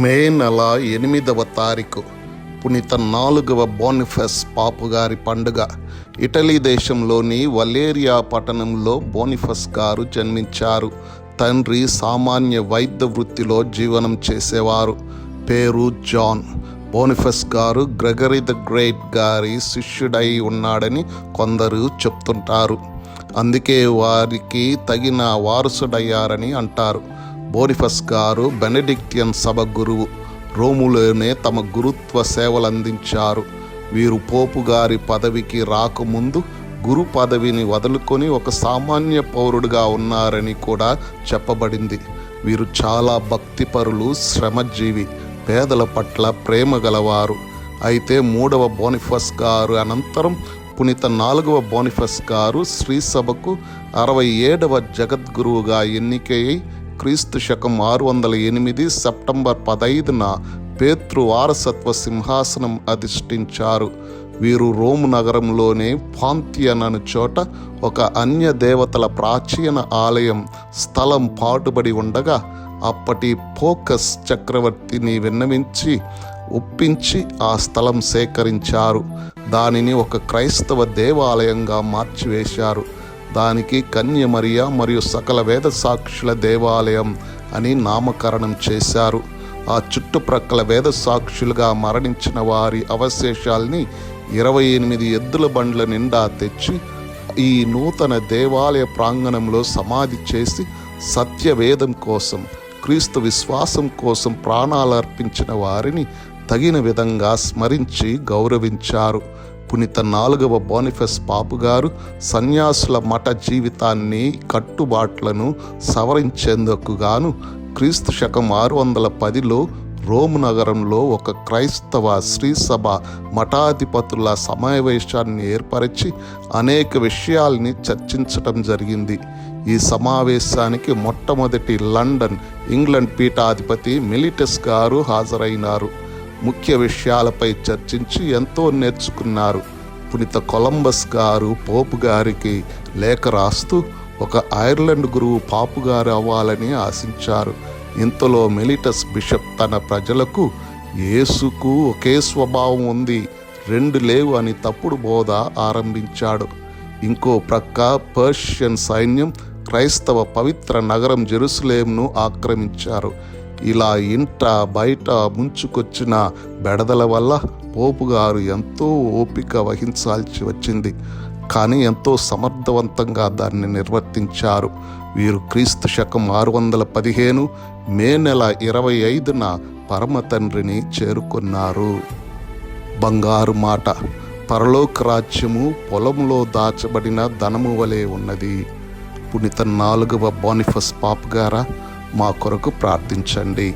మే నెల 8వ తారీఖు పునీత 4వ బోనిఫస్ పాపు గారి పండుగ. ఇటలీ దేశంలోని వలేరియా పట్టణంలో బోనిఫస్ గారు జన్మించారు. తండ్రి సామాన్య వైద్య వృత్తిలో జీవనం చేసేవారు. పేరు జాన్. బోనిఫస్ గారు గ్రెగరీ ద గ్రేట్ గారి శిష్యుడై ఉన్నాడని కొందరు చెప్తుంటారు. అందుకే వారికి తగిన వారసుడయ్యారని అంటారు. బోనిఫస్ గారు బెనెడిక్టియన్ సభ గురువు. రోములోనే తమ గురుత్వ సేవలందించారు. వీరు పోపు గారి పదవికి రాకముందు గురు పదవిని వదులుకొని ఒక సామాన్య పౌరుడిగా ఉన్నారని కూడా చెప్పబడింది. వీరు చాలా భక్తిపరులు, శ్రమజీవి, పేదల పట్ల ప్రేమ గలవారు. అయితే 3వ బోనిఫస్ గారు అనంతరం పునీత 4వ బోనిఫస్ గారు శ్రీ సభకు 67వ జగద్గురువుగా ఎన్నికయ్యి క్రీస్తు శకం 608 సెప్టెంబర్ 15న పేత్రు వారసత్వ సింహాసనం అధిష్ఠించారు. వీరు రోము నగరంలోనే పాంతియన్ అను చోట ఒక అన్య దేవతల ప్రాచీన ఆలయం స్థలం పాటుబడి ఉండగా అప్పటి ఫోకస్ చక్రవర్తిని విన్నవించి ఒప్పించి ఆ స్థలం సేకరించారు. దానిని ఒక క్రైస్తవ దేవాలయంగా మార్చివేశారు. దానికి కన్య మరియ మరియు సకల వేద సాక్షుల దేవాలయం అని నామకరణం చేశారు. ఆ చుట్టుప్రక్కల వేద సాక్షులుగా మరణించిన వారి అవశేషాల్ని 28 ఎద్దుల బండ్ల నిండా తెచ్చి ఈ నూతన దేవాలయ ప్రాంగణంలో సమాధి చేసి సత్యవేదం కోసం, క్రీస్తు విశ్వాసం కోసం ప్రాణాలర్పించిన వారిని తగిన విధంగా స్మరించి గౌరవించారు. పునీత 4వ బోనిఫస్ పాపు గారు సన్యాసుల మఠ జీవితాన్ని, కట్టుబాట్లను సవరించేందుకు గాను క్రీస్తు శకం 610లో రోము నగరంలో ఒక క్రైస్తవ శ్రీసభ మఠాధిపతుల సమావేశాన్ని ఏర్పరిచి అనేక విషయాల్ని చర్చించటం జరిగింది. ఈ సమావేశానికి మొట్టమొదటి లండన్, ఇంగ్లాండ్ పీఠాధిపతి మిలిటస్ గారు హాజరైనారు. ముఖ్య విషయాలపై చర్చించి ఎంతో నేర్చుకున్నారు. పునీత కొలంబస్ గారు పోపు గారికి లేఖ రాస్తూ ఒక ఐర్లాండ్ గురువు పాపు గారు అవ్వాలని ఆశించారు. ఇంతలో మిలిటస్ బిషప్ తన ప్రజలకు యేసుకు ఒకే స్వభావం ఉంది, 2 లేవు అని తప్పుడు బోధ ఆరంభించాడు. ఇంకో ప్రక్క పర్షియన్ సైన్యం క్రైస్తవ పవిత్ర నగరం జెరూసలేంను ఆక్రమించారు. ఇలా ఇంట బయట ముంచుకొచ్చిన బెడదల వల్ల పోపు గారు ఎంతో ఓపిక వహించాల్సి వచ్చింది. కానీ ఎంతో సమర్థవంతంగా దాన్ని నిర్వర్తించారు. వీరు క్రీస్తు శకం 615 మే నెల 25న పరమ తండ్రిని చేరుకున్నారు. బంగారు మాట. పరలోక రాజ్యము పొలంలో దాచబడిన ధనము వలె ఉన్నది. పునీత 4వ బోనిఫస్ పాపు గారా, మా కొరకు ప్రార్థించండి.